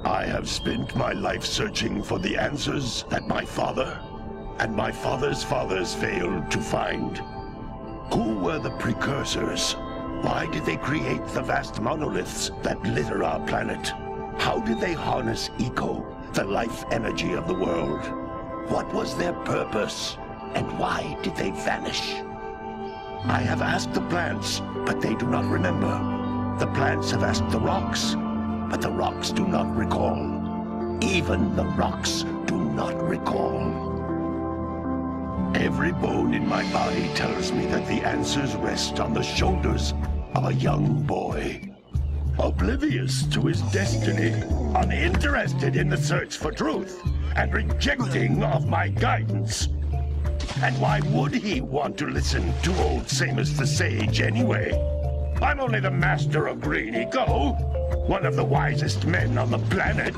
I have spent my life searching for the answers that my father and my father's fathers failed to find. Who were the precursors? Why did they create the vast monoliths that litter our planet? How did they harness eco, the life energy of the world? What was their purpose? And why did they vanish? I have asked the plants, but they do not remember. The plants have asked the rocks, but the rocks do not recall. Even the rocks do not recall. Every bone in my body tells me that the answers rest on the shoulders of a young boy. Oblivious to his destiny, uninterested in the search for truth, and rejecting of my guidance. And why would he want to listen to old Samus the Sage anyway? I'm only the master of green eco, one of the wisest men on the planet.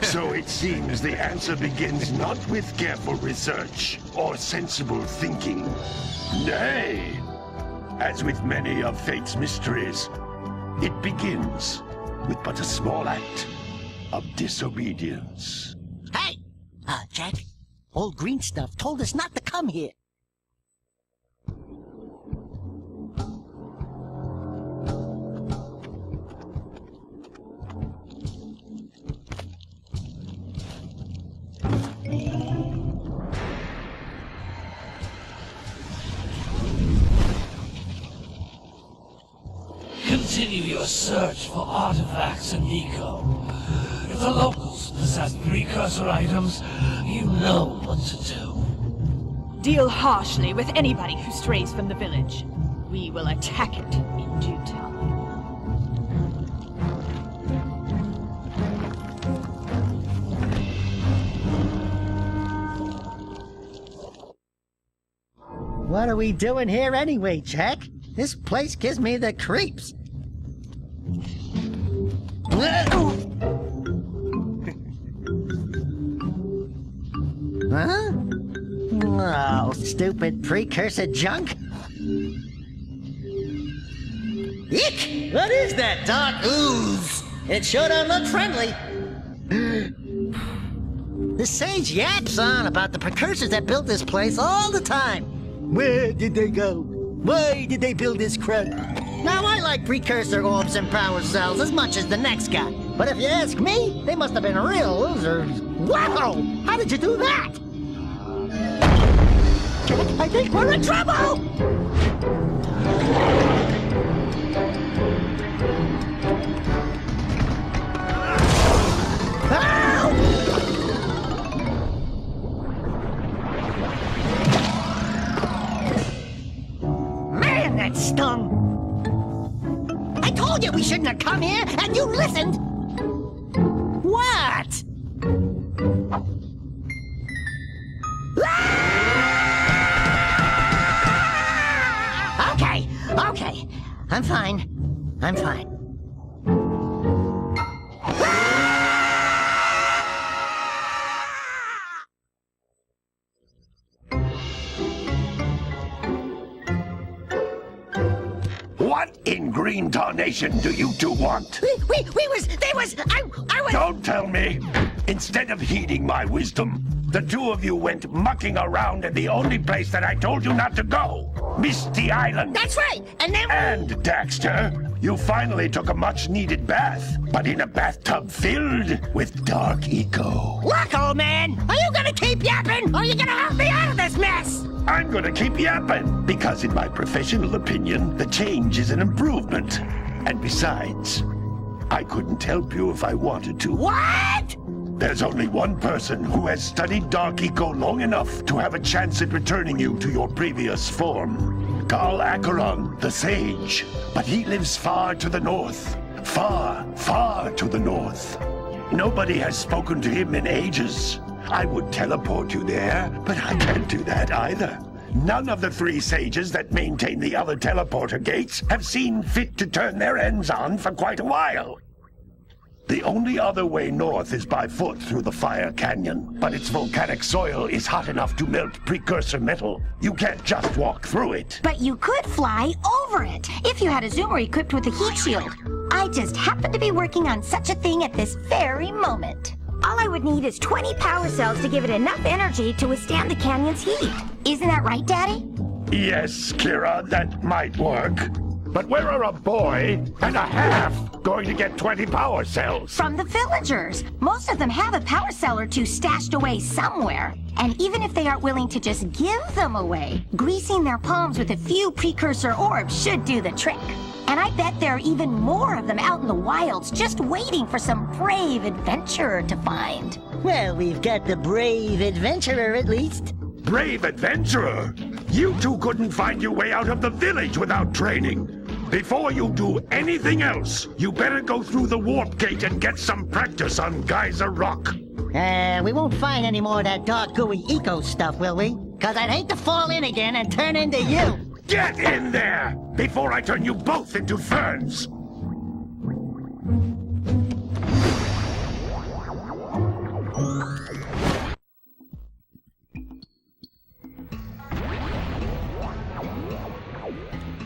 So it seems the answer begins not with careful research or sensible thinking. Nay, as with many of fate's mysteries, it begins with but a small act of disobedience. Hey! Jak, old green stuff told us not to come here. Continue your search for artifacts and eco. If the locals possess precursor items, you know what to do. Deal harshly with anybody who strays from the village. We will attack it in due time. What are we doing here anyway, Jak? This place gives me the creeps. Huh? Oh, stupid precursor junk. Eek! What is that dark ooze? It sure don't look friendly. The sage yaps on about the precursors that built this place all the time. Where did they go? Why did they build this crud? Now, I like precursor orbs and power cells as much as the next guy. But if you ask me, they must have been real losers. Wow! How did you do that? Jak, I think we're in trouble! Man, that stung! I told you we shouldn't have come here, and you listened! What? Okay. I'm fine. What in green tarnation do you two want? I was... Don't tell me! Instead of heeding my wisdom, the two of you went mucking around in the only place that I told you not to go! Misty Island! That's right! And then... And, Daxter, you finally took a much-needed bath, but in a bathtub filled with dark eco. Look, old man! Are you gonna keep yapping, or are you gonna help me out of this mess? I'm gonna keep yapping, because in my professional opinion, the change is an improvement. And besides, I couldn't help you if I wanted to. What? There's only one person who has studied Dark Eco long enough to have a chance at returning you to your previous form. Carl Acheron, the Sage. But he lives far to the north. Far, far to the north. Nobody has spoken to him in ages. I would teleport you there, but I can't do that either. None of the three sages that maintain the other teleporter gates have seen fit to turn their ends on for quite a while. The only other way north is by foot through the Fire Canyon, but its volcanic soil is hot enough to melt precursor metal. You can't just walk through it. But you could fly over it if you had a zoomer equipped with a heat shield. I just happen to be working on such a thing at this very moment. All I would need is 20 power cells to give it enough energy to withstand the canyon's heat. Isn't that right, Daddy? Yes, Kira, that might work. But where are a boy and a half going to get 20 power cells? From the villagers. Most of them have a power cell or two stashed away somewhere. And even if they aren't willing to just give them away, greasing their palms with a few precursor orbs should do the trick. And I bet there are even more of them out in the wilds just waiting for some brave adventurer to find. Well, we've got the brave adventurer at least. Brave adventurer? You two couldn't find your way out of the village without training. Before you do anything else, you better go through the warp gate and get some practice on Geyser Rock. We won't find any more of that dark gooey eco stuff, will we? 'Cause I'd hate to fall in again and turn into you. Get in there before I turn you both into ferns.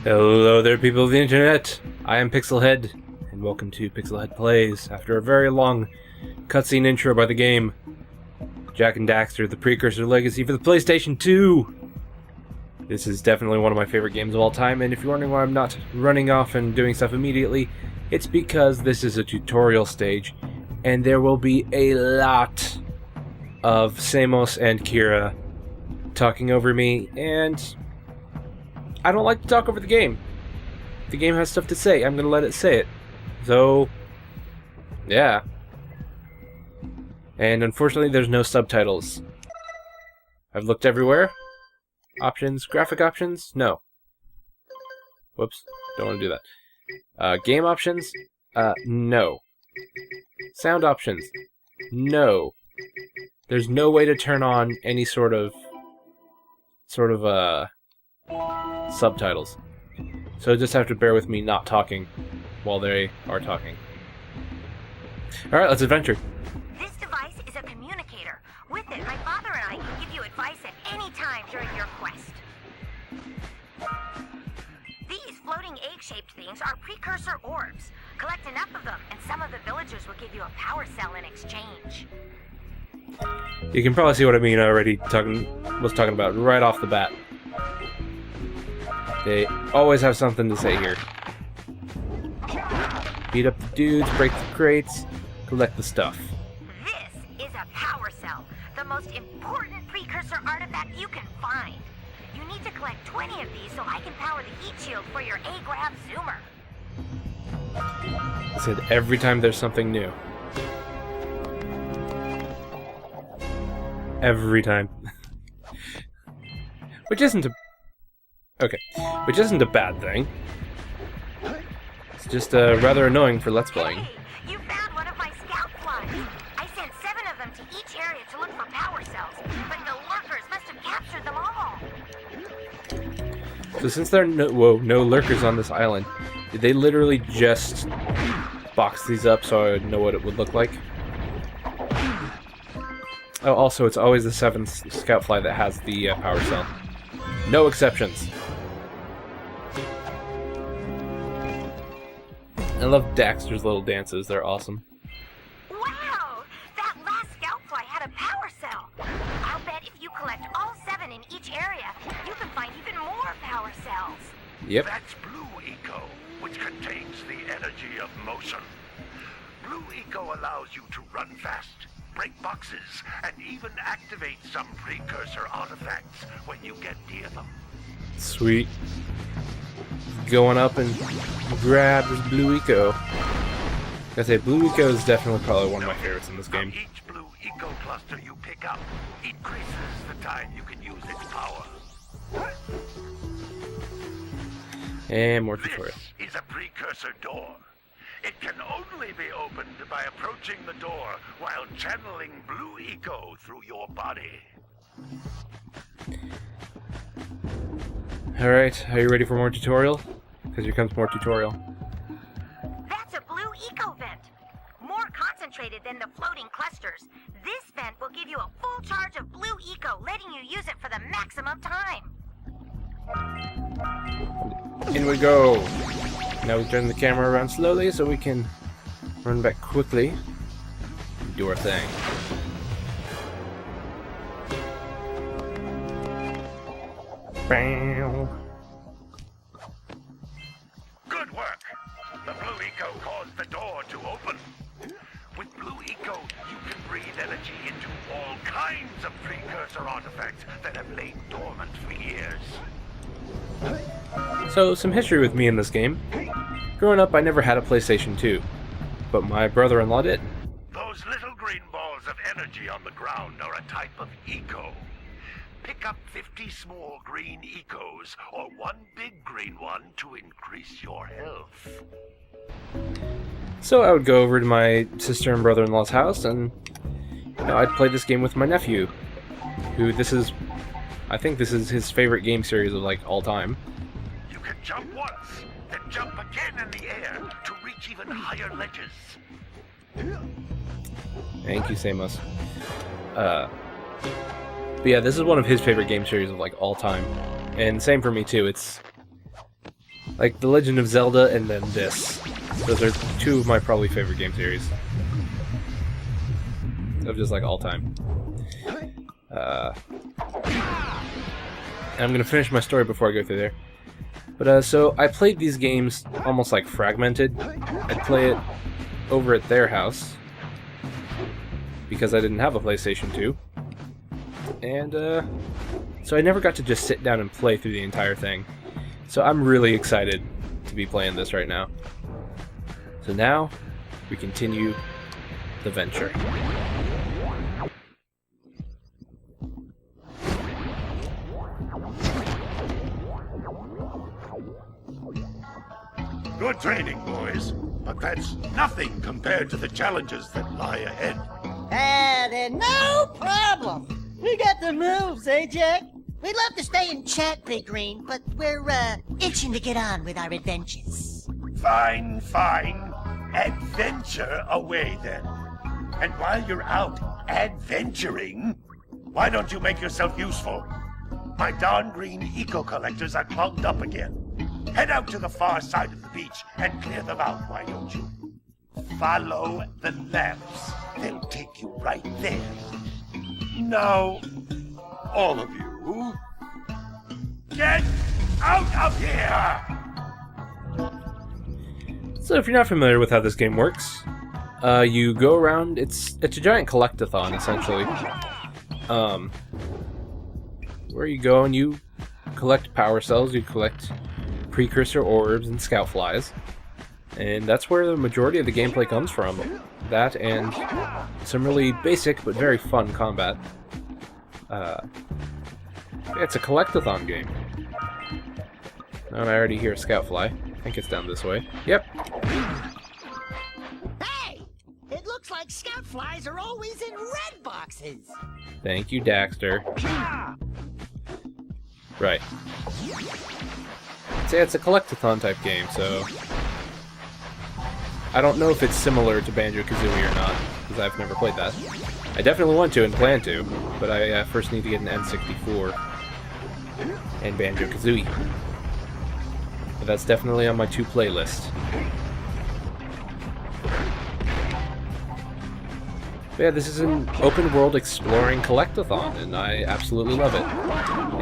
Hello there, people of the internet. I am Pixelhead, and welcome to Pixelhead Plays. After a very long cutscene intro by the game, Jak and Daxter, the precursor legacy for the PlayStation 2. This is definitely one of my favorite games of all time, and if you're wondering why I'm not running off and doing stuff immediately, it's because this is a tutorial stage, and there will be a lot of Samos and Kira talking over me, and I don't like to talk over the game. If the game has stuff to say, I'm going to let it say it. So, yeah. And unfortunately, there's no subtitles. I've looked everywhere. Options, graphic options? No. Whoops, don't want to do that. Game options? No. Sound options? No. There's no way to turn on any sort of subtitles. So just have to bear with me not talking while they are talking. Alright, let's adventure. This device is a communicator. With it, my father and I can give you advice at any time during your quest. These floating egg-shaped things are precursor orbs. Collect enough of them, and some of the villagers will give you a power cell in exchange. You can probably see what I mean already. Was talking about right off the bat. They always have something to say here. Beat up the dudes, break the crates, collect the stuff. This is a power cell, the most important precursor artifact you can find. You need to collect 20 of these so I can power the heat shield for your A-Grab zoomer. I said every time there's something new. Every time. Which isn't a bad thing. It's just rather annoying for Let's Playing. Hey, you found one of my scout flies. I sent 7 of them to each area to look for power cells, but the lurkers must have captured them all. So since there are no lurkers on this island, did they literally just box these up so I would know what it would look like? Oh, also, it's always the 7th scout fly that has the power cell. No exceptions. I love Daxter's little dances. They're awesome. Wow! That last scout fly had a power cell. I'll bet if you collect all 7 in each area, you can find even more power cells. Yep. That's Blue Eco, which contains the energy of motion. Blue Eco allows you to run fast, break boxes, and even activate some precursor artifacts when you get near them. Sweet. Going up and grab this Blue Eco. I say Blue Eco is definitely probably one of my favorites in this game. Each Blue Eco cluster you pick up increases the time you can use its power. And more tutorial. This is a precursor door. It can only be opened by approaching the door while channeling Blue Eco through your body. Alright, are you ready for more tutorial? Because here comes more tutorial. That's a Blue Eco vent. More concentrated than the floating clusters. This vent will give you a full charge of blue eco, letting you use it for the maximum time. In we go. Now we turn the camera around slowly so we can run back quickly and do our thing. Bam. Good work. The blue eco caused the door to open. With blue eco, you can breathe energy into all kinds of precursor artifacts that have lain dormant for years. So, some history with me in this game. Growing up, I never had a PlayStation 2, but my brother-in-law did. Those little green balls of energy on the ground are a type of eco. Pick up 50 small green ecos, or one big green one to increase your health. So I would go over to my sister and brother-in-law's house, and I'd play this game with my nephew, who I think this is his favorite game series of like all time. You can jump once, then jump again in the air to reach even higher ledges. Thank you, Samos. But yeah, this is one of his favorite game series of like all time, and same for me too. It's like The Legend of Zelda and then this. Those are two of my probably favorite game series of just like all time. And I'm gonna finish my story before I go through there. But so I played these games almost like fragmented. I'd play it over at their house because I didn't have a PlayStation 2. And so I never got to just sit down and play through the entire thing. So I'm really excited to be playing this right now. So now we continue the venture. Good training, boys, but that's nothing compared to the challenges that lie ahead. Then no problem. We got the moves, eh, Jack? We'd love to stay and chat, Big Green, but we're, itching to get on with our adventures. Fine, fine. Adventure away, then. And while you're out adventuring, why don't you make yourself useful? My darn green eco-collectors are clogged up again. Head out to the far side of the beach and clear them out, why don't you? Follow the lamps. They'll take you right there. Now, all of you, get out of here! So if you're not familiar with how this game works, you go around, it's a giant collectathon, essentially. Where you go and you collect power cells, you collect precursor orbs and scout flies, and that's where the majority of the gameplay comes from. That and some really basic but very fun combat. It's a collectathon game. Oh, and I already hear a scout fly. I think it's down this way. Yep. Hey! It looks like scout flies are always in red boxes. Thank you, Daxter. Right. So yeah, it's a collectathon type game, so I don't know if it's similar to Banjo-Kazooie or not, because I've never played that. I definitely want to and plan to, but I first need to get an N64 and Banjo-Kazooie. But that's definitely on my to-play list. But yeah, this is an open-world exploring collectathon, and I absolutely love it.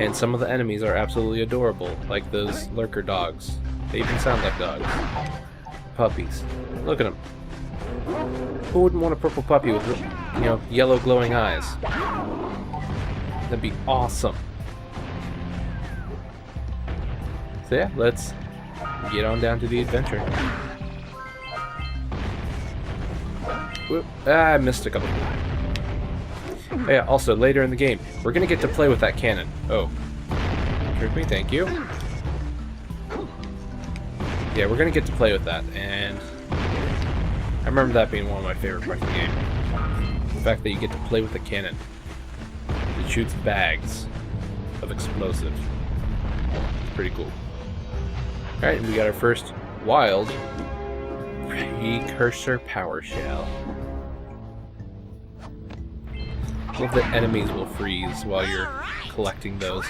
And some of the enemies are absolutely adorable, like those lurker dogs. They even sound like dogs. Puppies. Look at them. Who wouldn't want a purple puppy with, yellow glowing eyes? That'd be awesome. So yeah, let's get on down to the adventure. Whoop. I missed a couple. Oh, yeah, also, later in the game, we're gonna get to play with that cannon. Oh. Trick me, thank you. Yeah, we're gonna get to play with that, and I remember that being one of my favorite parts of the game. The fact that you get to play with a cannon that shoots bags of explosives. It's pretty cool. Alright, and we got our first wild precursor power shell. love that enemies will freeze while you're collecting those.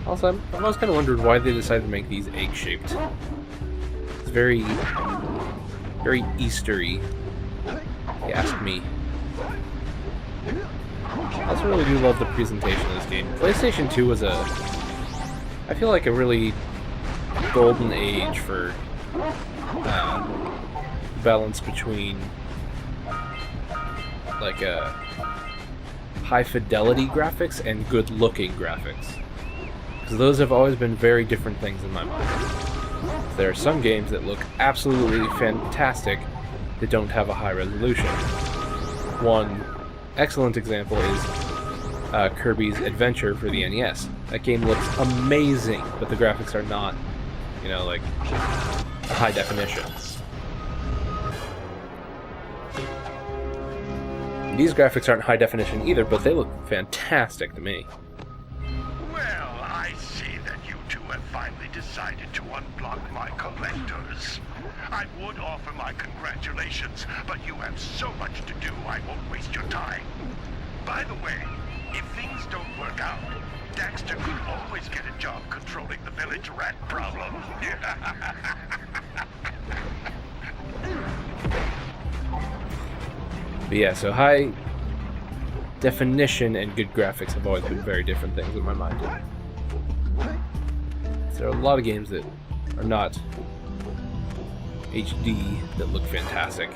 Also, I've always kind of wondered why they decided to make these egg-shaped. It's very Eastery, if you ask me. I also really do love the presentation of this game. PlayStation 2 was I feel like a really golden age for balance between like high fidelity graphics and good looking graphics. Because those have always been very different things in my mind. There are some games that look absolutely fantastic that don't have a high resolution. One excellent example is Kirby's Adventure for the NES. That game looks amazing, but the graphics are not, you know, like high definition. These graphics aren't high definition either, but they look fantastic to me. Well, I see that you two have finally decided to unblock my collectors. I would offer my congratulations, but you have so much to do, I won't waste your time. By the way, if things don't work out, Daxter could always get a job controlling the village rat problem. But yeah, so high definition and good graphics have always been very different things in my mind. So there are a lot of games that are not HD that look fantastic.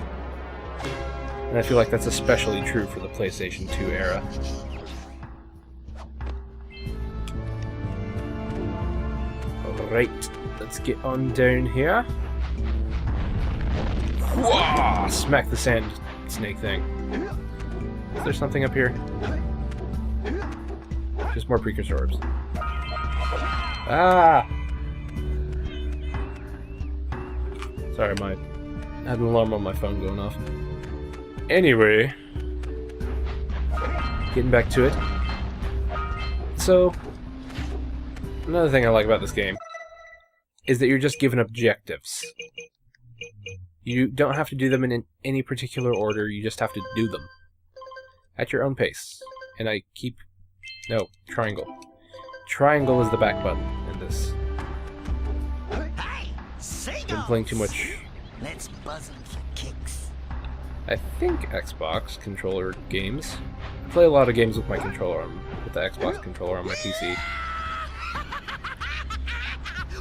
And I feel like that's especially true for the PlayStation 2 era. Alright, let's get on down here. Whoa! Smack the sand snake thing. Is there something up here? Just more precursor orbs. Ah! Sorry, I had an alarm on my phone going off. Anyway, getting back to it. So, another thing I like about this game is that you're just given objectives. You don't have to do them in any particular order, you just have to do them. At your own pace. And I keep... No, triangle. Triangle is the back button in this. Hey, Been playing too much. Let's buzz 'em for kicks. I think Xbox controller games. I play a lot of games with my controller with the Xbox controller on my PC.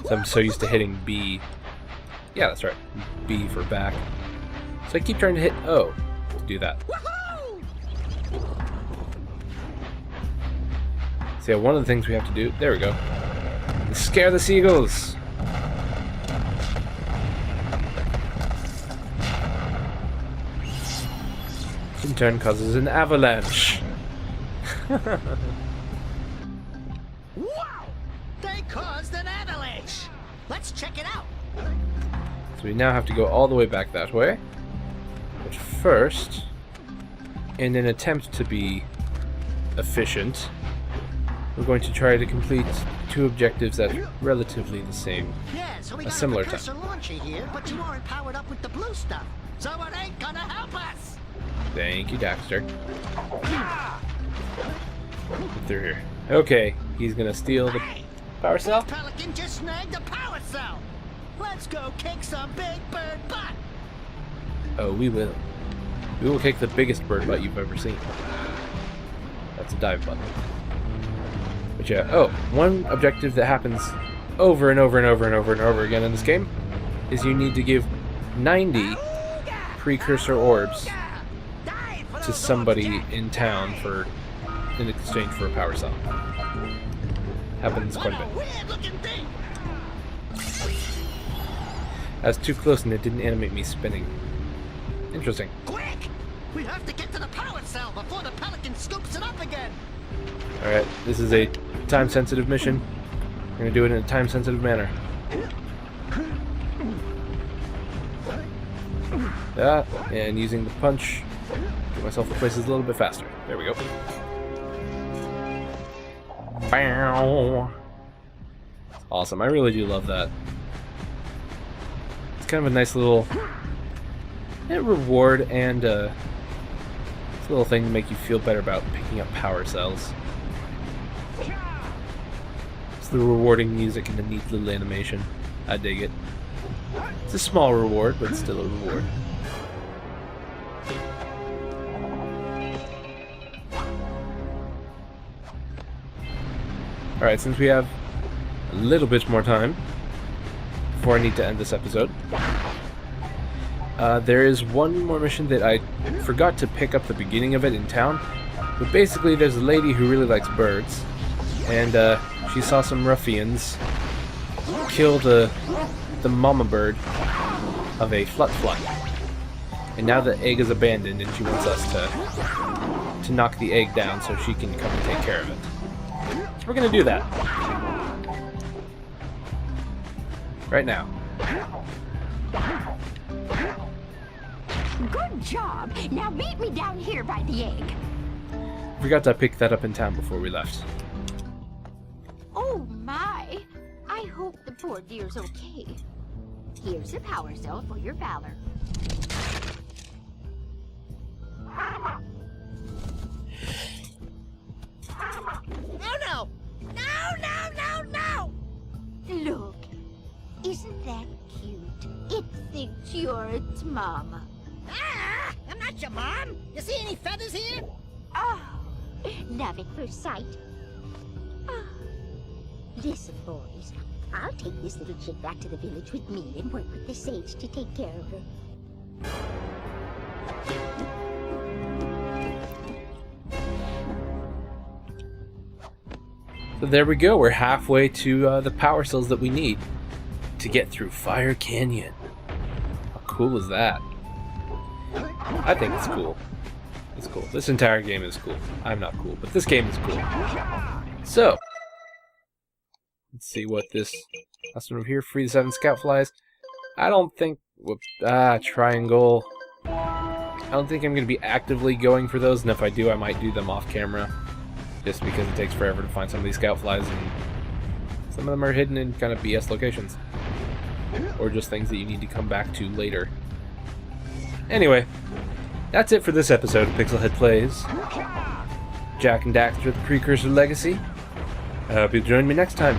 So I'm so used to hitting B. Yeah, that's right. B for back. So I keep trying to hit O to do that. So yeah, one of the things we have to do, there we go, is scare the seagulls. Which in turn causes an avalanche. Wow! They caused an avalanche! Let's check it out! So we now have to go all the way back that way. But first, in an attempt to be efficient, we're going to try to complete two objectives at relatively the same, Yeah, so we a got similar a precursor time. launcher here, but you aren't powered up with the blue stuff, so it ain't gonna help us! Thank you, Daxter. Get through here. Okay, he's gonna steal the power cell. Pelican just snagged a power cell! Let's go kick some big bird butt! Oh, we will. We will kick the biggest bird butt you've ever seen. That's a dive button. But yeah, oh, one objective that happens over and over and over and over and over again in this game is you need to give 90 precursor orbs to somebody in town in exchange for a power cell. Happens quite a bit. Weird looking thing! I was too close and it didn't animate me spinning. Interesting. Quick! We have to get to the power cell before the pelican scoops it up again! Alright, this is a time-sensitive mission. We're gonna do it in a time-sensitive manner. Yeah, and using the punch, get myself to places a little bit faster. There we go. Bow. Awesome, I really do love that. It's kind of a nice little a reward and it's a little thing to make you feel better about picking up power cells. It's the rewarding music and the neat little animation. I dig it. It's a small reward, but still a reward. Alright, since we have a little bit more time before I need to end this episode, there is one more mission that I forgot to pick up the beginning of it in town. But basically, there's a lady who really likes birds, and she saw some ruffians kill the mama bird of a flut. And now the egg is abandoned, and she wants us to knock the egg down so she can come and take care of it. So we're gonna do that right now. Good job. Now meet me down here by the egg. Forgot to pick that up in town before we left. Oh my! I hope the poor dear's okay. Here's a power cell for your valor. No! Look, isn't that cute? It thinks you're its mama. Ah! I'm not your mom! You see any feathers here? Oh, love at first sight. Oh. Listen, boys, I'll take this little chick back to the village with me and work with the sage to take care of her. So there we go, we're halfway to the power cells that we need to get through Fire Canyon. How cool is that? I think it's cool. It's cool. This entire game is cool. I'm not cool, but this game is cool. So, let's see what this last one over here, free the 7 scout flies. I don't think, triangle. I don't think I'm going to be actively going for those, and if I do, I might do them off camera. Just because it takes forever to find some of these scout flies, and some of them are hidden in kind of BS locations. Or just things that you need to come back to later. Anyway, that's it for this episode of Pixelhead Plays. Jak and Daxter, the Precursor Legacy. I hope you'll join me next time.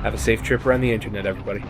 Have a safe trip around the internet, everybody.